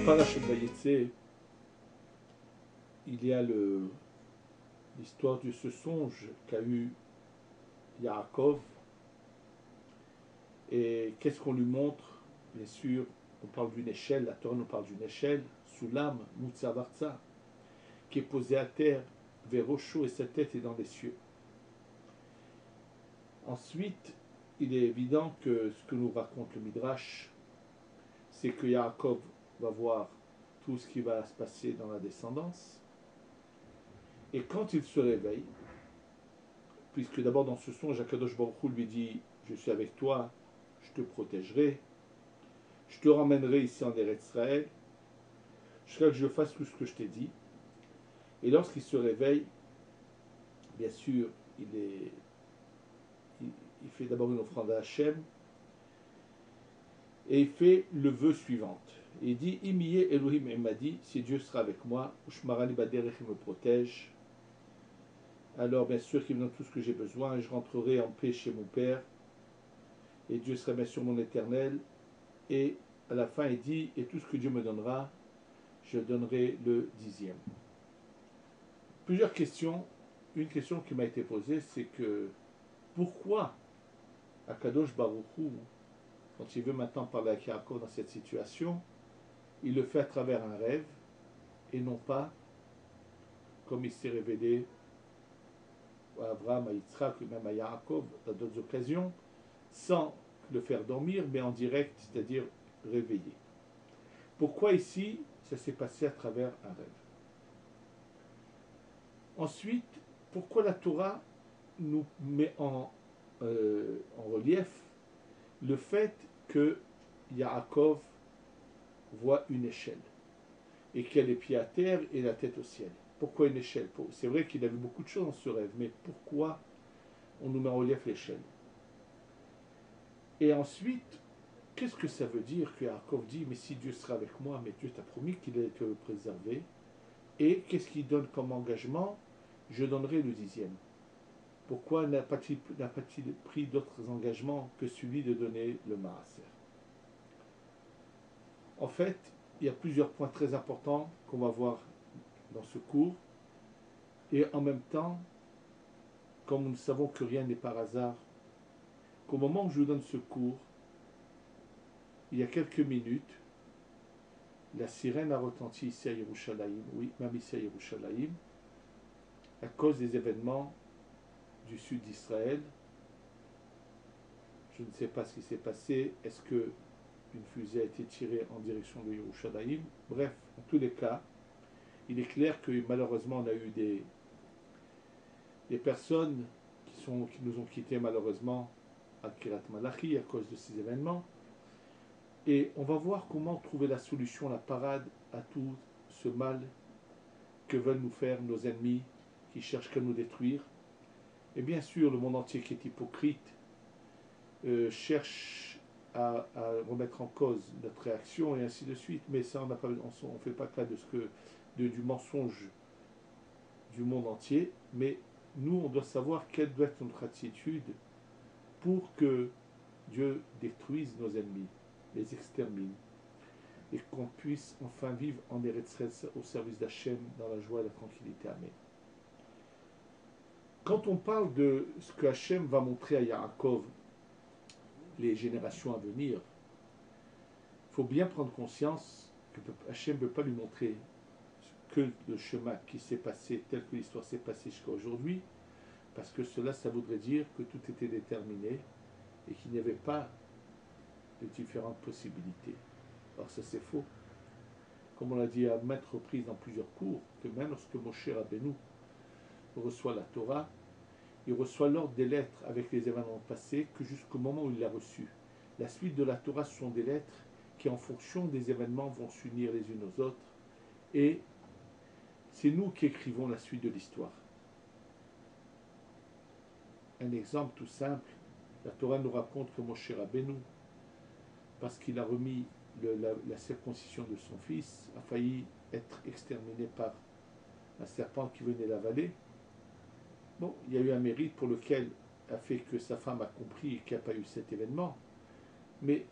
Parashat Vayetze, il y a l'histoire de ce songe qu'a eu Yaakov. Et qu'est-ce qu'on lui montre? Bien sûr, on parle d'une échelle, la Torah nous parle d'une échelle, Soulam, Mutzavarza, qui est posée à terre, vers Osho, et sa tête est dans les cieux. Ensuite, il est évident que ce que nous raconte le Midrash, c'est que Yaakov va voir tout ce qui va se passer dans la descendance. Et quand il se réveille, puisque d'abord dans ce songe, Akadosh Baruch Hu lui dit « Je suis avec toi, je te protégerai, je te ramènerai ici en Eretz Israël, jusqu'à ce que je fasse tout ce que je t'ai dit. » Et lorsqu'il se réveille, bien sûr, il fait d'abord une offrande à Hachem, et il fait le vœu suivant. Et il dit « Imiye Elohim Emadi, si Dieu sera avec moi, Ushmarali Baderech, il me protège, alors bien sûr qu'il me donne tout ce que j'ai besoin, et je rentrerai en paix chez mon Père, et Dieu sera bien sûr mon éternel. » Et à la fin, il dit « Et tout ce que Dieu me donnera, je donnerai le 10e. » Plusieurs questions. Une question qui m'a été posée, c'est que pourquoi Akadosh Baruch Hu, quand il veut maintenant parler avec Yaakov dans cette situation, il le fait à travers un rêve et non pas comme il s'est révélé à Abraham, à Yitzhak, même à Yaakov, dans d'autres occasions, sans le faire dormir, mais en direct, c'est-à-dire réveillé. Pourquoi ici, ça s'est passé à travers un rêve? Ensuite, pourquoi la Torah nous met en relief le fait que Yaakov voit une échelle et qu'il a les pieds à terre et la tête au ciel? Pourquoi une échelle? C'est vrai qu'il a vu beaucoup de choses dans ce rêve, mais pourquoi on nous met en relief l'échelle? Et ensuite, qu'est-ce que ça veut dire que Yaakov dit « Mais si Dieu sera avec moi, mais Dieu t'a promis qu'il allait te préserver. » Et qu'est-ce qu'il donne comme engagement? « Je donnerai le 10e. » Pourquoi n'a pas-t-il pris d'autres engagements que celui de donner le Maaser? En fait, il y a plusieurs points très importants qu'on va voir dans ce cours. Et en même temps, comme nous savons que rien n'est par hasard, qu'au moment où je vous donne ce cours, il y a quelques minutes, la sirène a retenti ici à Yerushalayim, oui, même ici à Yerushalayim, à cause des événements du sud d'Israël. Je ne sais pas ce qui s'est passé. Est-ce que une fusée a été tirée en direction de Yerushalayim? Bref, en tous les cas, il est clair que malheureusement on a eu des personnes qui nous ont quittés malheureusement à Kiryat Malachi à cause de ces événements. Et on va voir comment trouver la solution, la parade à tout ce mal que veulent nous faire nos ennemis qui cherchent qu'à nous détruire. Et bien sûr, le monde entier qui est hypocrite cherche à remettre en cause notre réaction et ainsi de suite. Mais ça, on ne fait pas cas du mensonge du monde entier. Mais nous, on doit savoir quelle doit être notre attitude pour que Dieu détruise nos ennemis, les extermine, et qu'on puisse enfin vivre en Eretz au service d'Hachem, dans la joie et la tranquillité. Amen. Quand on parle de ce que Hachem va montrer à Yaakov, les générations à venir, il faut bien prendre conscience que Hachem ne peut pas lui montrer que le chemin qui s'est passé, tel que l'histoire s'est passée jusqu'à aujourd'hui, parce que cela, ça voudrait dire que tout était déterminé et qu'il n'y avait pas de différentes possibilités. Alors ça, c'est faux. Comme on l'a dit à maintes reprises dans plusieurs cours, que même lorsque Moshe Rabbeinu reçoit la Torah, il reçoit l'ordre des lettres avec les événements passés que jusqu'au moment où il l'a reçu. La suite de la Torah, ce sont des lettres qui, en fonction des événements, vont s'unir les unes aux autres. Et c'est nous qui écrivons la suite de l'histoire. Un exemple tout simple, la Torah nous raconte que Moshe Rabbeinu, parce qu'il a remis la circoncision de son fils, a failli être exterminé par un serpent qui venait l'avaler. Bon, il y a eu un mérite pour lequel a fait que sa femme a compris qu'il n'y a pas eu cet événement. Mais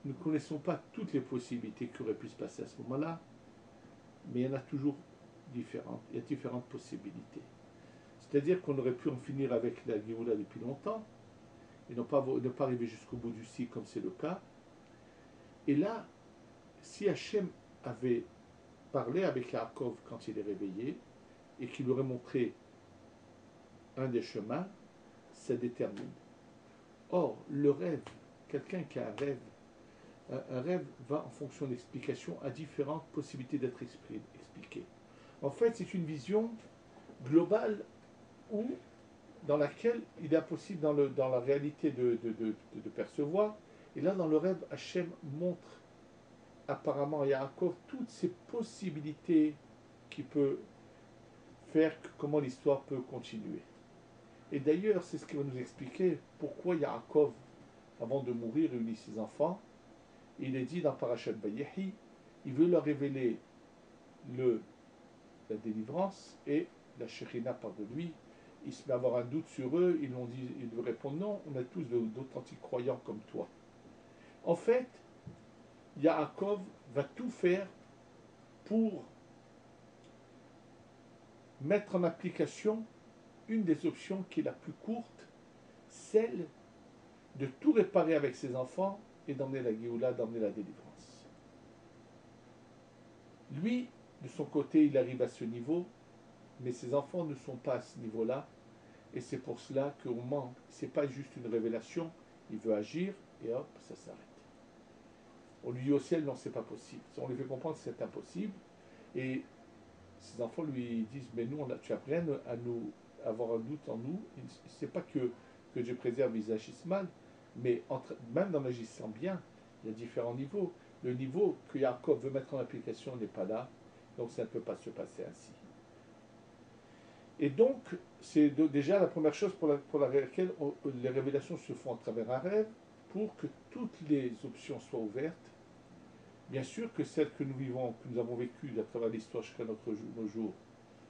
nous ne connaissons pas toutes les possibilités qui auraient pu se passer à ce moment-là, mais il y en a toujours différentes. Il y a différentes possibilités. C'est-à-dire qu'on aurait pu en finir avec la Géoula depuis longtemps, et ne pas arriver jusqu'au bout du cycle comme c'est le cas. Et là, si Hachem avait parlé avec Yaakov quand il est réveillé, et qu'il aurait montré un des chemins, ça détermine. Or, le rêve, quelqu'un qui a un rêve va en fonction d'explications à différentes possibilités d'être expliqué. En fait, c'est une vision globale dans laquelle il est impossible dans la réalité de percevoir. Et là, dans le rêve, Hachem montre apparemment à Yaakov toutes ces possibilités qui peuvent faire comment l'histoire peut continuer. Et d'ailleurs, c'est ce qui va nous expliquer pourquoi Yaakov, avant de mourir, réunit ses enfants. Il est dit dans Parashat Vayehi, il veut leur révéler la délivrance et la Shekhinah parle de lui. Il se met à avoir un doute sur eux. Ils lui répondent non, on est tous d'authentiques croyants comme toi. En fait, Yaakov va tout faire pour mettre en application une des options qui est la plus courte, celle de tout réparer avec ses enfants et d'emmener la Géoula, d'emmener la délivrance. Lui, de son côté, il arrive à ce niveau, mais ses enfants ne sont pas à ce niveau-là, et c'est pour cela qu'au moment, c'est pas juste une révélation, il veut agir, et hop, ça s'arrête. On lui dit au ciel, non, c'est pas possible. On lui fait comprendre que c'est impossible, et ses enfants lui disent, mais nous, tu apprennes à nous avoir un doute en nous, c'est pas que Dieu préserve, ils agissent mal, mais même en agissant bien, il y a différents niveaux. Le niveau que Yaakov veut mettre en application n'est pas là, donc ça ne peut pas se passer ainsi. Et donc, c'est déjà la première chose pour laquelle les révélations se font à travers un rêve, pour que toutes les options soient ouvertes. Bien sûr que celle que nous vivons, que nous avons vécue à travers l'histoire jusqu'à nos jours,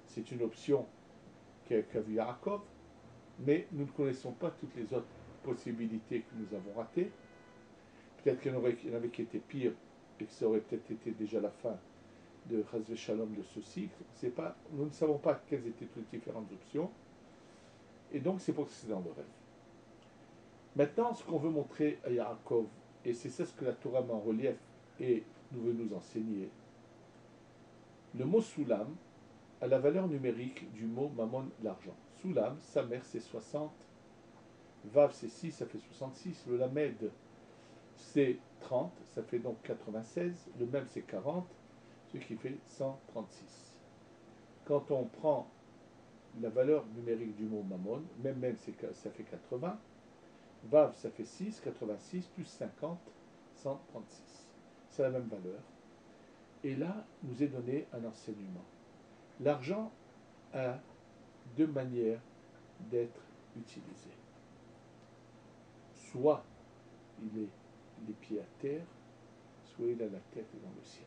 c'est une option qu'a vu Yaakov, mais nous ne connaissons pas toutes les autres possibilités que nous avons ratées. Peut-être qu'il y en avait qui étaient pires et que ça aurait peut-être été déjà la fin de Chas Shalom de ce cycle. Nous ne savons pas quelles étaient toutes les différentes options. Et donc c'est pour ça que c'est dans le rêve. Maintenant, ce qu'on veut montrer à Yaakov, et c'est ça ce que la Torah met en relief et nous veut nous enseigner, le mot Soulam a la valeur numérique du mot Mammon, l'argent. Soulam, sa mère c'est 60, Vav c'est 6, ça fait 66, le Lamed c'est 30, ça fait donc 96, le Mem c'est 40, ce qui fait 136. Quand on prend la valeur numérique du mot Mammon, même ça fait 80, Vav ça fait 6, 86, plus 50, 136. C'est la même valeur. Et là, nous est donné un enseignement. L'argent a deux manières d'être utilisé. Soit il est les pieds à terre, soit il a la tête dans le ciel.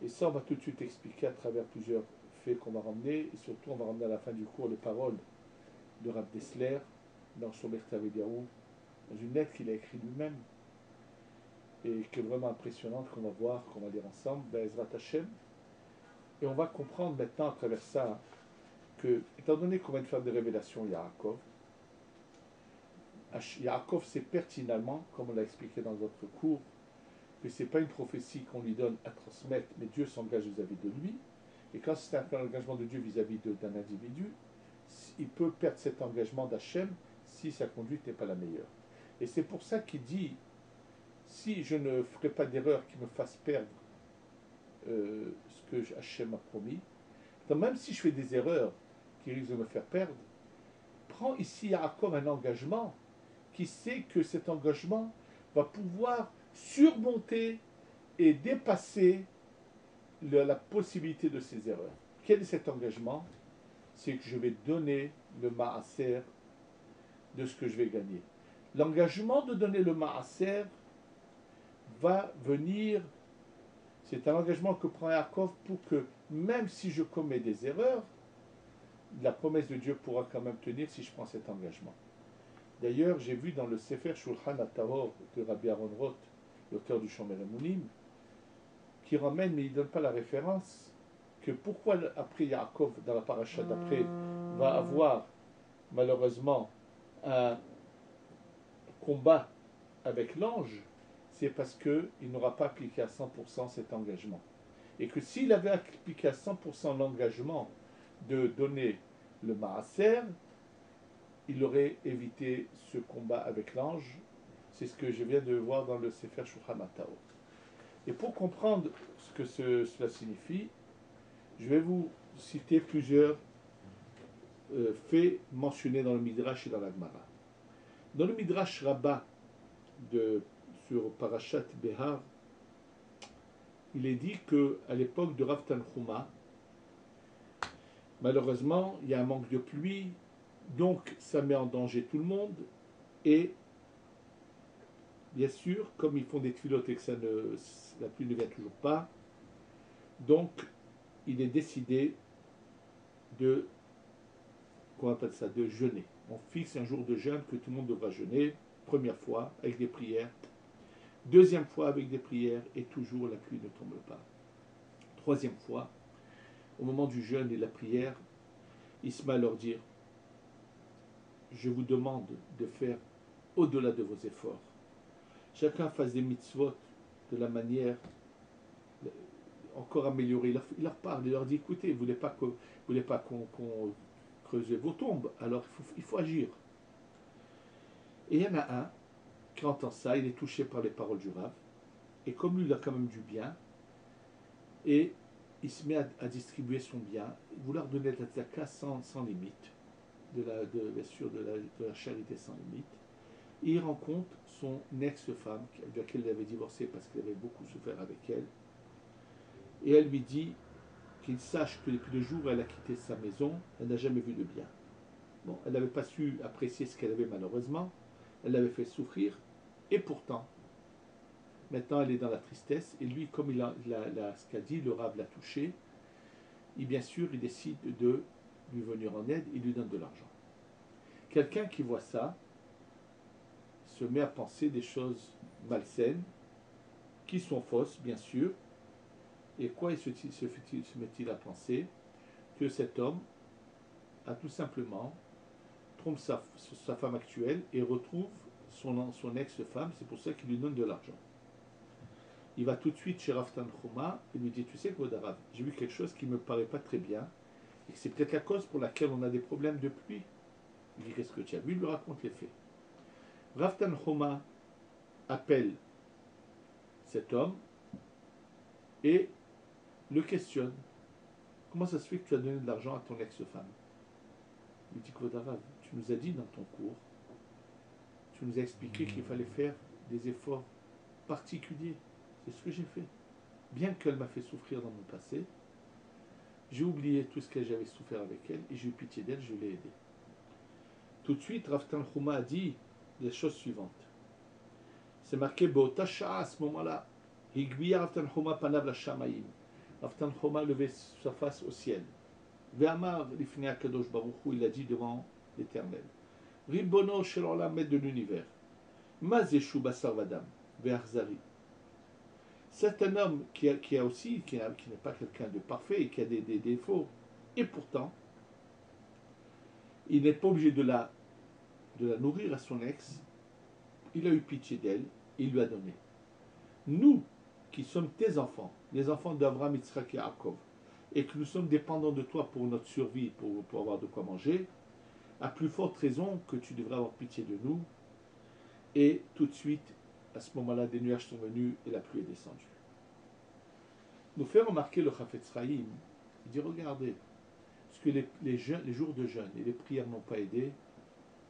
Et ça, on va tout de suite expliquer à travers plusieurs faits qu'on va ramener, et surtout on va ramener à la fin du cours les paroles de Rav Dessler dans son Mertav Eliyahu, dans une lettre qu'il a écrite lui-même, et qui est vraiment impressionnante, qu'on va voir, qu'on va lire ensemble, Be'ezrat Hashem. Et on va comprendre maintenant à travers ça que, étant donné qu'on vient de faire des révélations Yaakov sait pertinemment, comme on l'a expliqué dans notre cours, que ce n'est pas une prophétie qu'on lui donne à transmettre, mais Dieu s'engage vis-à-vis de lui. Et quand c'est un engagement de Dieu vis-à-vis d'un individu, il peut perdre cet engagement d'Hachem si sa conduite n'est pas la meilleure. Et c'est pour ça qu'il dit, si je ne ferai pas d'erreur qui me fasse perdre ce que Hachem m'a promis, donc même si je fais des erreurs qui risquent de me faire perdre, prend ici Yaakov un engagement qui sait que cet engagement va pouvoir surmonter et dépasser la possibilité de ces erreurs. Quel est cet engagement? C'est que je vais donner le maaser de ce que je vais gagner. L'engagement de donner le maaser va venir, c'est un engagement que prend Yaakov pour que même si je commets des erreurs, la promesse de Dieu pourra quand même tenir si je prends cet engagement. D'ailleurs, j'ai vu dans le Sefer Shulchan HaTahor de Rabbi Aaron Roth, l'auteur du Shomer Emunim, qui ramène, mais il ne donne pas la référence, que pourquoi après Yaakov, dans la paracha d'après, va avoir malheureusement un combat avec l'ange, c'est parce qu'il n'aura pas appliqué à 100% cet engagement. Et que s'il avait appliqué à 100% l'engagement de donner le maaser, il aurait évité ce combat avec l'ange. C'est ce que je viens de voir dans le Sefer Shulchan Aruch. Et pour comprendre ce que cela signifie, je vais vous citer plusieurs faits mentionnés dans le Midrash et dans la Gemara. Dans le Midrash Rabbah sur Parashat Behar, il est dit qu'à l'époque de Rav Tanchuma, malheureusement, il y a un manque de pluie, donc ça met en danger tout le monde, et bien sûr, comme ils font des tfilotes et que la pluie ne vient toujours pas, donc il est décidé de, comment on appelle ça, de jeûner. On fixe un jour de jeûne que tout le monde devra jeûner, première fois, avec des prières, deuxième fois avec des prières, et toujours la pluie ne tombe pas. Troisième fois, au moment du jeûne et de la prière, il se met à leur dire, je vous demande de faire au-delà de vos efforts. Chacun fasse des mitzvot de la manière encore améliorée. Il leur parle, il leur dit, écoutez, vous ne voulez pas qu'on creuse vos tombes, alors il faut agir. Et il y en a un qui entend ça, il est touché par les paroles du Rav, et comme lui, il a quand même du bien, et il se met à distribuer son bien, vouloir donner de la tzaka sans limite, bien sûr de la charité sans limite. Et il rencontre son ex-femme, avec laquelle il avait divorcé parce qu'il avait beaucoup souffert avec elle, et elle lui dit qu'il sache que depuis le jour où elle a quitté sa maison, elle n'a jamais vu de bien. Bon, elle n'avait pas su apprécier ce qu'elle avait malheureusement, elle l'avait fait souffrir, et pourtant, maintenant elle est dans la tristesse, et lui, comme ce qu'a dit, le Rav l'a touché, et bien sûr, il décide de lui venir en aide, il lui donne de l'argent. Quelqu'un qui voit ça se met à penser des choses malsaines, qui sont fausses, bien sûr, et quoi se met-il à penser? Que cet homme a tout simplement trompe sa femme actuelle et retrouve son ex-femme, c'est pour ça qu'il lui donne de l'argent. Il va tout de suite chez Rav Tanchuma et lui dit, tu sais quoi, Rav, j'ai vu quelque chose qui ne me paraît pas très bien, et que c'est peut-être la cause pour laquelle on a des problèmes de pluie. Il dit, qu'est-ce que tu as vu? Il lui raconte les faits. Rav Tanchuma appelle cet homme et le questionne. Comment ça se fait que tu as donné de l'argent à ton ex-femme? Il dit, Rav, tu nous as dit dans ton cours, tu nous as expliqué qu'il fallait faire des efforts particuliers. C'est ce que j'ai fait. Bien qu'elle m'a fait souffrir dans mon passé, j'ai oublié tout ce que j'avais souffert avec elle et j'ai eu pitié d'elle, je l'ai aidée. Tout de suite, Rav Tanchuma a dit les choses suivantes. C'est marqué Beotasha à ce moment-là. Higbiya Rav Tanchuma panav la shamayim. Rav Tanchuma levait sa face au ciel. Ve'amar lifnei HaKadosh Baruch Hu, il a dit devant l'Éternel. Ribono shel olam, maître de l'univers. Ma zeshu basar vadam ve'achzari. C'est un homme qui n'est pas quelqu'un de parfait et qui a des défauts. Et pourtant, il n'est pas obligé de la nourrir à son ex. Il a eu pitié d'elle, il lui a donné. Nous, qui sommes tes enfants, les enfants d'Abraham, Yitzhak et Yaakov, et que nous sommes dépendants de toi pour notre survie, pour avoir de quoi manger, à plus forte raison que tu devrais avoir pitié de nous. Et tout de suite, à ce moment-là, des nuages sont venus et la pluie est descendue. Nous fait remarquer le Chafetz Chaim, il dit, regardez, ce que les jours de jeûne et les prières n'ont pas aidé,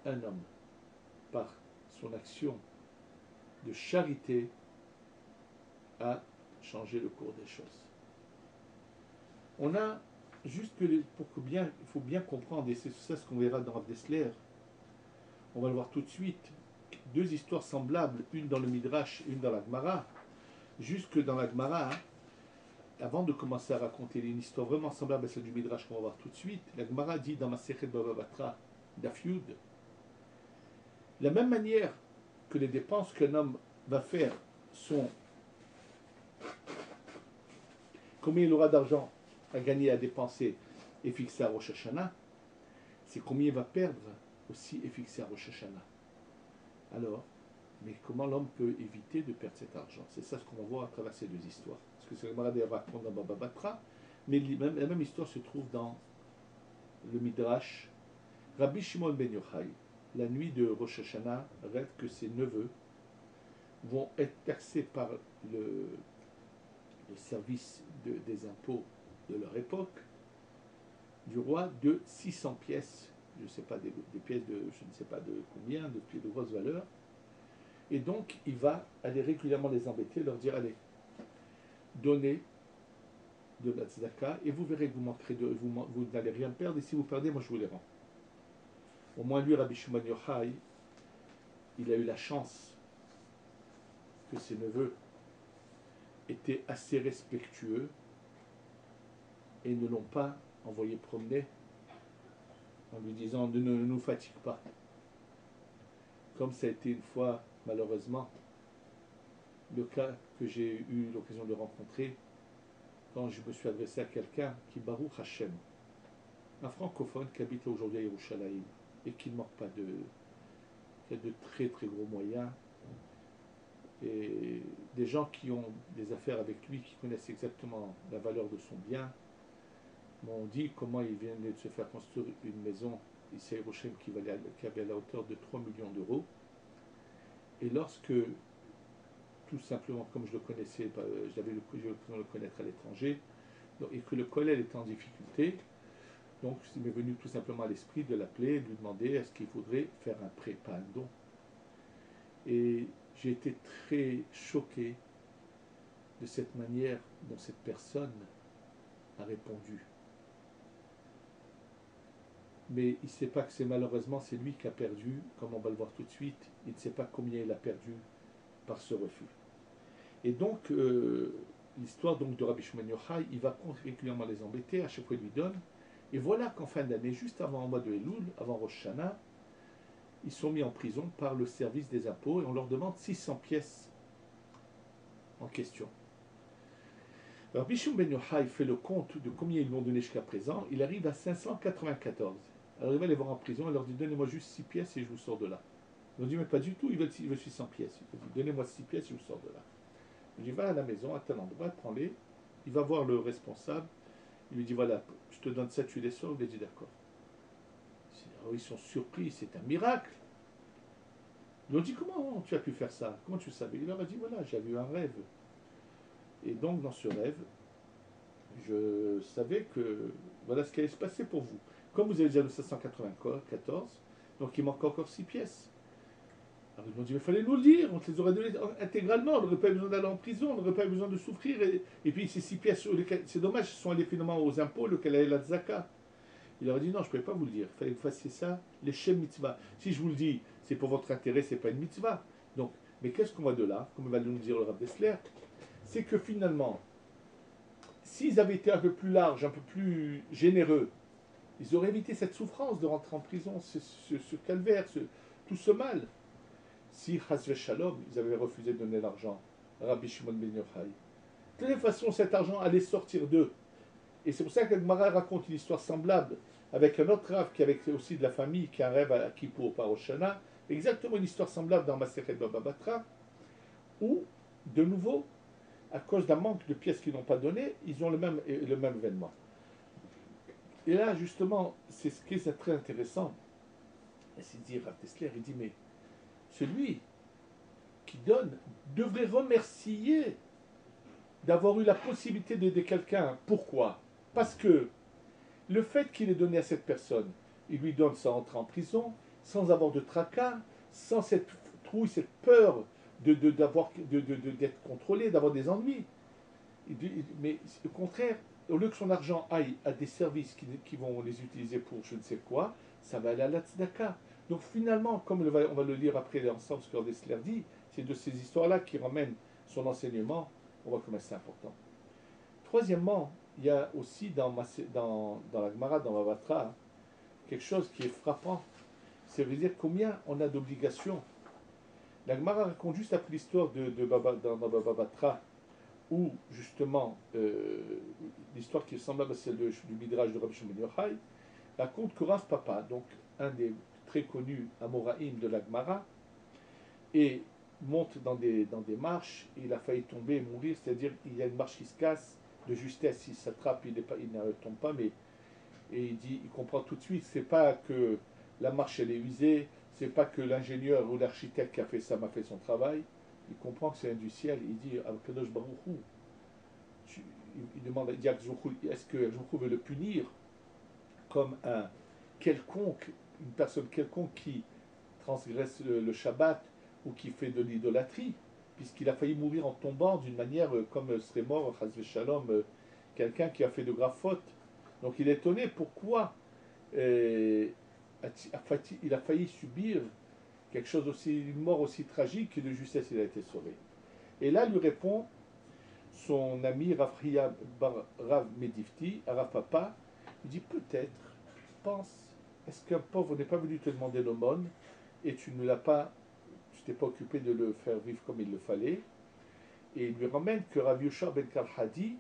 un homme, par son action de charité, a changé le cours des choses. On a juste il faut bien comprendre, et c'est ça ce qu'on verra dans Rav Dessler, on va le voir tout de suite, deux histoires semblables, une dans le Midrash, une dans la Gemara, jusque dans la Gemara, avant de commencer à raconter une histoire vraiment semblable à celle du Midrash qu'on va voir tout de suite, la Gemara dit dans Masechet Bava Batra, Daf Yud, la même manière que les dépenses qu'un homme va faire combien il aura d'argent à gagner, à dépenser et fixé à Rosh Hashanah, c'est combien il va perdre aussi et fixé à Rosh Hashanah. Alors, mais comment l'homme peut éviter de perdre cet argent? C'est ça ce qu'on va voir à travers ces deux histoires. Parce que c'est le Maradé raconte dans Baba Batra, mais la même histoire se trouve dans le Midrash. Rabbi Shimon ben Yochai, la nuit de Rosh Hashanah, rêve que ses neveux vont être taxés par le service des impôts de leur époque du roi de 600 pièces, je ne sais pas, des pièces de je ne sais pas de combien, de grosses valeurs. Et donc, il va aller régulièrement les embêter, leur dire, allez, donnez de la tzedaka, et vous verrez que vous n'allez rien perdre, et si vous perdez, moi je vous les rends. Au moins lui, Rabbi Shimon Yochai, il a eu la chance que ses neveux étaient assez respectueux et ne l'ont pas envoyé promener en lui disant ne nous fatigue pas. Comme ça a été une fois, malheureusement, le cas que j'ai eu l'occasion de rencontrer quand je me suis adressé à quelqu'un qui, Baruch Hashem, un francophone qui habite aujourd'hui à Yerushalayim et qui ne manque pas qui a de très très gros moyens, et des gens qui ont des affaires avec lui, qui connaissent exactement la valeur de son bien, m'ont dit comment il vient de se faire construire une maison ici à Yerushalayim qui avait à la hauteur de 3 millions d'euros. Et lorsque, tout simplement, comme je le connaissais, j'avais l'occasion de le connaître à l'étranger, et que le collègue était en difficulté, donc il m'est venu tout simplement à l'esprit de l'appeler, de lui demander est-ce qu'il faudrait faire un prêt, pas un don. Et j'ai été très choqué de cette manière dont cette personne a répondu. Mais il ne sait pas que malheureusement c'est lui qui a perdu, comme on va le voir tout de suite, il ne sait pas combien il a perdu par ce refus. Et donc, l'histoire donc de Rabbi Shimon Yochai, il va régulièrement les embêter, à chaque fois il lui donne. Et voilà qu'en fin d'année, juste avant le mois de Elul, avant Rosh Hashanah, ils sont mis en prison par le service des impôts et on leur demande 600 pièces en question. Rabbi Shimon ben Yochai fait le compte de combien ils l'ont donné jusqu'à présent, il arrive à 594. Alors il va les voir en prison, il leur dit donnez-moi juste 6 pièces et je vous sors de là. Ils ont dit mais pas du tout, il veut 600 pièces. Il dit donnez-moi 6 pièces et je vous sors de là. Il dit va à la maison, à tel endroit, prends-les. Il va voir le responsable, il lui dit voilà, je te donne ça, tu les sors. Il lui dit d'accord. Alors ils sont surpris, c'est un miracle. Ils lui ont dit comment tu as pu faire ça? Comment tu savais? Il leur a dit voilà, j'avais eu un rêve. Et donc dans ce rêve, je savais que voilà ce qui allait se passer pour vous. Comme vous avez déjà le 794, donc il manque encore 6 pièces. Alors ils m'ont dit, mais il fallait nous le dire, on te les aurait données intégralement, on n'aurait pas eu besoin d'aller en prison, on n'aurait pas eu besoin de souffrir. Et puis ces 6 pièces, c'est dommage, elles sont allées finalement aux impôts, lequel est la tzaka. Il leur a dit, non, je ne pouvais pas vous le dire, il fallait que vous fassiez ça, les shem mitzvah. Si je vous le dis, c'est pour votre intérêt, c'est pas une mitzvah. Donc, mais qu'est-ce qu'on voit de là, comme va nous dire le Rav Dessler, c'est que finalement, s'ils avaient été un peu plus larges, un peu plus généreux, ils auraient évité cette souffrance de rentrer en prison, ce calvaire, tout ce mal. Si Chasve Shalom, ils avaient refusé de donner l'argent à Rabbi Shimon ben Yochai, de toute façon, cet argent allait sortir d'eux. Et c'est pour ça que Gemara raconte une histoire semblable avec un autre Rav qui avait aussi de la famille, qui a un rêve à Kippour par Oshana, exactement une histoire semblable dans Masechet Baba Batra, où, de nouveau, à cause d'un manque de pièces qu'ils n'ont pas donné, ils ont le même événement. Et là, justement, c'est ce qui est très intéressant. Et c'est dire Rav Dessler, il dit, mais celui qui donne devrait remercier d'avoir eu la possibilité d'aider quelqu'un. Pourquoi? Parce que le fait qu'il ait donné à cette personne, il lui donne sans entrer en prison, sans avoir de tracas, sans cette trouille, cette peur d'être contrôlé, d'avoir des ennuis. Mais au contraire, au lieu que son argent aille à des services qui vont les utiliser pour je ne sais quoi, ça va aller à la tzedaka. Donc finalement, comme on va le lire après ensemble, ce que Dessler dit, c'est de ces histoires-là qui ramènent son enseignement. On voit comment c'est important. Troisièmement, il y a aussi dans la Gemara, dans Mavatra, quelque chose qui est frappant. C'est de dire combien on a d'obligations La Gemara raconte juste après l'histoire dans Baba Batra, où justement, l'histoire qui est semblable à celle du Midrash de Rabbi Shimon Yochai, raconte que Rav Papa, donc un des très connus Amoraïm de la Gemara, et monte dans des marches, et il a failli tomber et mourir, c'est-à-dire il y a une marche qui se casse, de justesse, il s'attrape, il ne tombe pas, mais et il comprend tout de suite, c'est pas que la marche elle est usée, c'est pas que l'ingénieur ou l'architecte qui a fait ça m'a fait son travail, il comprend que c'est un du ciel, il dit Kadosh Baruch Hu, il demande à est-ce que Hu veut le punir comme un quelconque, une personne quelconque qui transgresse le Shabbat ou qui fait de l'idolâtrie, puisqu'il a failli mourir en tombant d'une manière comme serait mort, Shalom, quelqu'un qui a fait de graves fautes. Donc il est étonné pourquoi il a failli subir quelque chose aussi, une mort aussi tragique que de justesse il a été sauvé. Et là lui répond son ami Rafria Rav Medifti, Rav Papa, il dit peut-être, pense, est-ce qu'un pauvre n'est pas venu te demander l'aumône et tu ne l'as pas, tu t'es pas occupé de le faire vivre comme il le fallait. Et il lui ramène que Rav Yosha ben Karha dit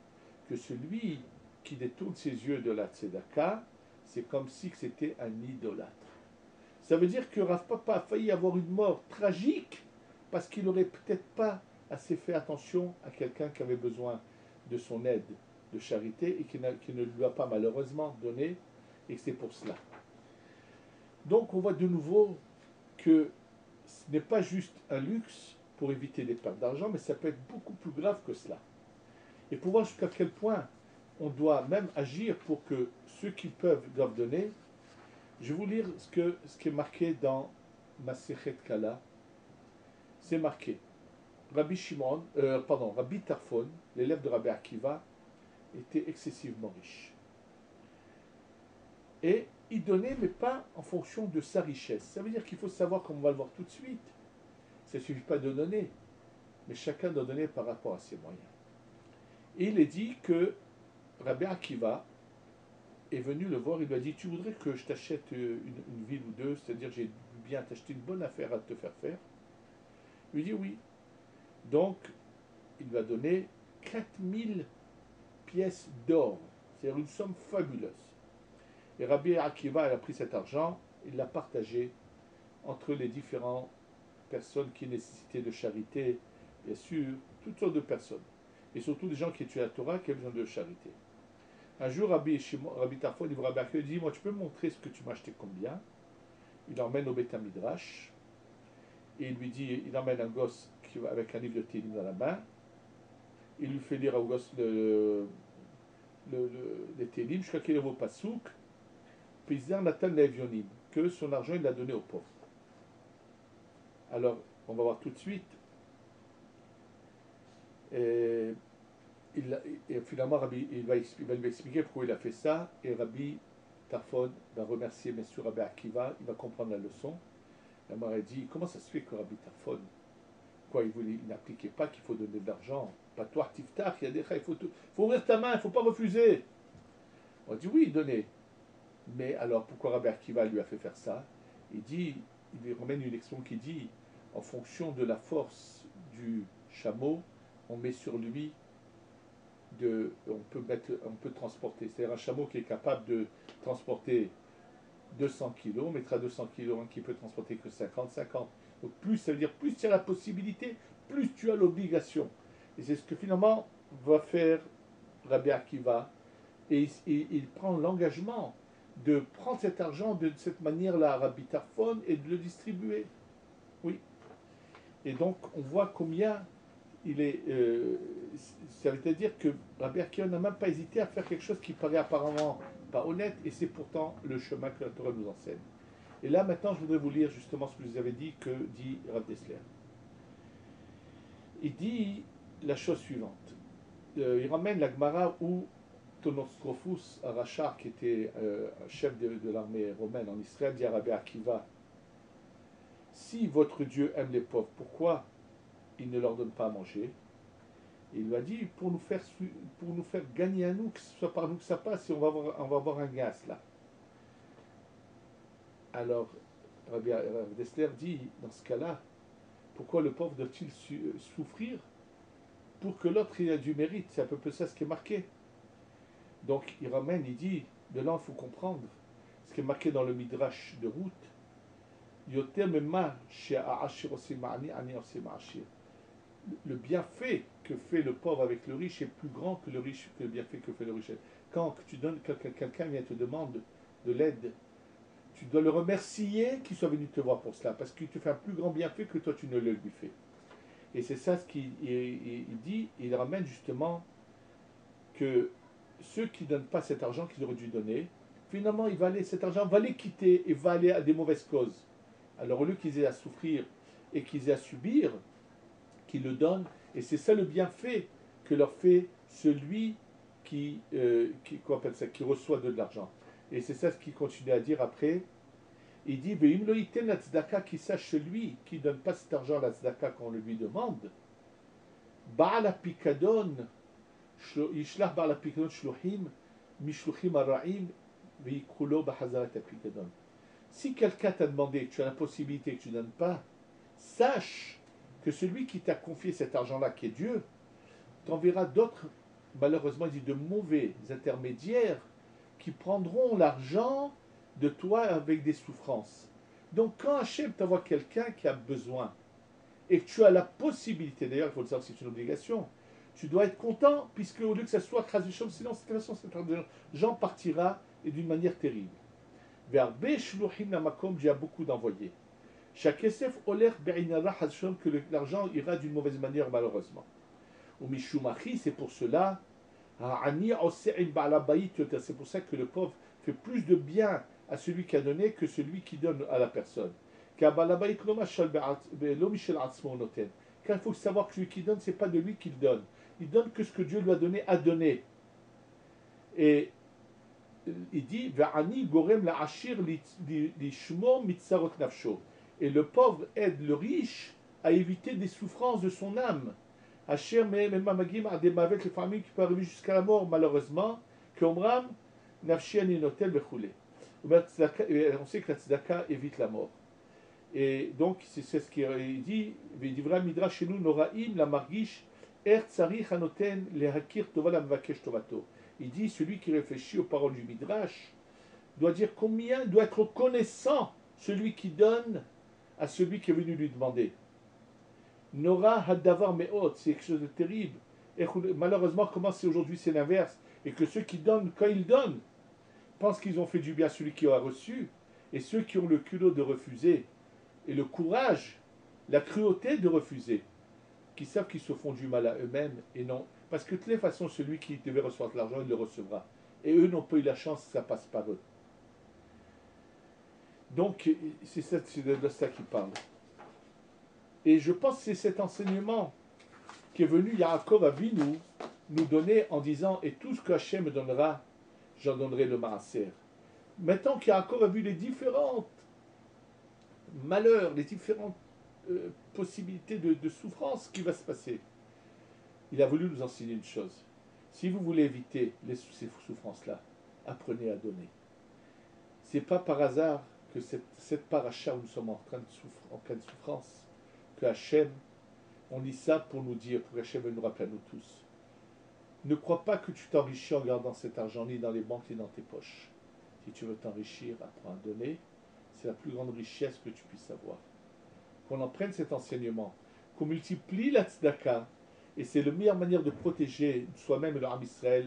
que celui qui détourne ses yeux de la tzedaka, c'est comme si c'était un idolâtre. Ça veut dire que Rav Papa a failli avoir une mort tragique parce qu'il n'aurait peut-être pas assez fait attention à quelqu'un qui avait besoin de son aide de charité et qui ne lui a pas malheureusement donné, et que c'est pour cela. Donc on voit de nouveau que ce n'est pas juste un luxe pour éviter des pertes d'argent, mais ça peut être beaucoup plus grave que cela. Et pour voir jusqu'à quel point on doit même agir pour que ceux qui peuvent doivent donner, je vais vous lire ce qui est marqué dans Masechet Kala. C'est marqué. Rabbi Tarfon, l'élève de Rabbi Akiva, était excessivement riche. Et il donnait, mais pas en fonction de sa richesse. Ça veut dire qu'il faut savoir, comme on va le voir tout de suite, ça ne suffit pas de donner, mais chacun doit donner par rapport à ses moyens. Et il est dit que Rabbi Akiva est venu le voir, il lui a dit, tu voudrais que je t'achète une ville ou deux, c'est-à-dire j'ai bien t'acheter une bonne affaire à te faire faire. Il lui dit oui. Donc, il lui a donné 4000 pièces d'or, c'est-à-dire une somme fabuleuse. Et Rabbi Akiva a pris cet argent, il l'a partagé entre les différentes personnes qui nécessitaient de charité, bien sûr, toutes sortes de personnes. Et surtout des gens qui étudient la Torah qui ont besoin de charité. Un jour, Rabbi Tarfon, il voit Rabbi Akiva, il dit, moi tu peux me montrer ce que tu m'as acheté combien? Il l'emmène au Beth Midrash, et il lui dit, il emmène un gosse avec un livre de Télim dans la main, il lui fait lire au gosse les Télim, jusqu'à qu'il arrive au Pasouk, Paysan Nathan Levionim, que son argent il l'a donné aux pauvres. Alors, on va voir tout de suite. Et finalement, Rabbi, il va lui expliquer pourquoi il a fait ça. Et Rabbi Tarfon va remercier bien sûr Rabbi Akiva. Il va comprendre la leçon. La mère a dit, comment ça se fait que Rabbi Tarfon, quoi, il n'appliquait pas qu'il faut donner de l'argent? Pas toi, Tiftach, il y a des il faut ouvrir ta main, il ne faut pas refuser. On dit oui, donnez. Mais alors, pourquoi Rabbi Akiva lui a fait faire ça? Il lui ramène une leçon qui dit, en fonction de la force du chameau, on met sur lui on peut transporter. C'est-à-dire un chameau qui est capable de transporter 200 kg, on mettra 200 kg, un qui peut transporter que 50. Donc plus, ça veut dire plus tu as la possibilité, plus tu as l'obligation. Et c'est ce que finalement va faire Rabbi Akiva. Et il prend l'engagement de prendre cet argent de cette manière-là à Rabbi Tarfon et de le distribuer. Oui. Et donc on voit combien il est. Ça veut dire que Rabbi Akiva n'a même pas hésité à faire quelque chose qui paraît apparemment pas honnête, et c'est pourtant le chemin que la Torah nous enseigne. Et là maintenant je voudrais vous lire justement ce que je vous avais dit, que dit Rav Dessler. Il dit la chose suivante. Il ramène la Gemara où Tonostrophus Arachar, qui était chef de l'armée romaine en Israël, dit à Rabbi Akiva, si votre Dieu aime les pauvres, pourquoi il ne leur donne pas à manger? Et il lui a dit, pour nous faire gagner à nous, que ce soit par nous que ça passe, et on va avoir un gain à cela. Alors, Rabbi Dessler dit, dans ce cas-là, Pourquoi le pauvre doit-il souffrir pour que l'autre ait du mérite? C'est à peu près ça ce qui est marqué. Donc il ramène, il dit, de là il faut comprendre ce qui est marqué dans le Midrash de Ruth. Le bienfait que fait le pauvre avec le riche est plus grand que le bienfait que fait le riche. Quand tu donnes, quelqu'un vient te demande de l'aide, tu dois le remercier qu'il soit venu te voir pour cela, parce qu'il te fait un plus grand bienfait que toi tu ne le lui fais. Et c'est ça ce qu'il dit, il ramène justement que ceux qui ne donnent pas cet argent qu'ils auraient dû donner, finalement cet argent va les quitter et va aller à des mauvaises causes. Alors au lieu qu'ils aient à souffrir et qu'ils aient à subir, qu'ils le donnent, et c'est ça le bienfait que leur fait celui qui reçoit de l'argent. Et c'est ça ce qu'il continue à dire après. Il dit, qui sache celui qui ne donne pas cet argent à la tzedaka quand on le lui demande, Ba'al apikadon, yishlach ba'al apikadon shluchim, mishluchim ara'im, ve'yikhulo b'hazarat apikadon. Si quelqu'un t'a demandé que tu as la possibilité que tu ne donnes pas, sache que celui qui t'a confié cet argent-là, qui est Dieu, t'enverra d'autres, malheureusement, il dit de mauvais intermédiaires, qui prendront l'argent de toi avec des souffrances. Donc quand Hachem t'envoie quelqu'un qui a besoin, et que tu as la possibilité, d'ailleurs il faut le savoir, c'est une obligation, tu dois être content, puisque au lieu que ça soit Khazishom, sinon cette façon, cet argent partira et d'une manière terrible. Vers Beshluchim Namakom, j'ai beaucoup d'envoyés. Chaque SF Oler Berinara Hazishom, que l'argent ira d'une mauvaise manière, malheureusement. Ou Mishumachi, c'est pour cela. C'est pour ça que le pauvre fait plus de bien à celui qui a donné que celui qui donne à la personne. Car il faut savoir que celui qui donne, ce n'est pas de lui qu'il donne. Il donne que ce que Dieu lui a donné à donner. Et il dit et le pauvre aide le riche à éviter des souffrances de son âme. Hacher même Magim a des mauvaises familles qui peuvent arriver jusqu'à la mort, malheureusement, que Omram, Nafshi Aninotel Bechoulé. On sait que la tzedaka évite la mort. Et donc, c'est ce qu'il dit, Vidivra Midrash chez nous, Noraim, la Margish, Er Tsarich Anoten, le Hakir Tova la Mvakesh Tovato. Il dit, celui qui réfléchit aux paroles du Midrash doit dire combien doit être reconnaissant celui qui donne à celui qui est venu lui demander. Nora Hadavar Meot, c'est quelque chose de terrible. Et malheureusement, comment c'est aujourd'hui, c'est l'inverse. Et que ceux qui donnent, quand ils donnent, pensent qu'ils ont fait du bien à celui qui a reçu, et ceux qui ont le culot de refuser, et le courage, la cruauté de refuser, qui savent qu'ils se font du mal à eux-mêmes, et non. Parce que de toutes les façons, celui qui devait recevoir de l'argent, il le recevra. Et eux n'ont pas eu la chance, ça passe par eux. Donc, c'est de ça qu'il parle. Et je pense que c'est cet enseignement qui est venu Yaakov Avinu nous donner en disant, et tout ce que Hachem me donnera, j'en donnerai le maaser. Maintenant qu'Yaakov a vu les différents malheurs, les différentes possibilités de souffrance qui va se passer, il a voulu nous enseigner une chose. Si vous voulez éviter ces souffrances-là, apprenez à donner. C'est pas par hasard que cette paracha où nous sommes en pleine souffrance, que Hachem, on lit ça pour nous dire, pour Hachem nous rappeler à nous tous. Ne crois pas que tu t'enrichis en gardant cet argent ni dans les banques ni dans tes poches. Si tu veux t'enrichir, apprends à donner. C'est la plus grande richesse que tu puisses avoir. Qu'on en prenne cet enseignement, qu'on multiplie la tzedaka, et c'est la meilleure manière de protéger soi-même et le Ham Israël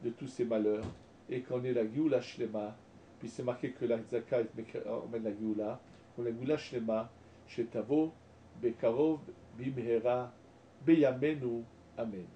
de tous ces malheurs, et qu'on ait la Géoula Shlema, puis c'est marqué que la tzedaka emmène la Géoula, qu'on ait la Géoula Shlema, Shetavo, Bekarov, Bimhera, Beyamenu, Amen.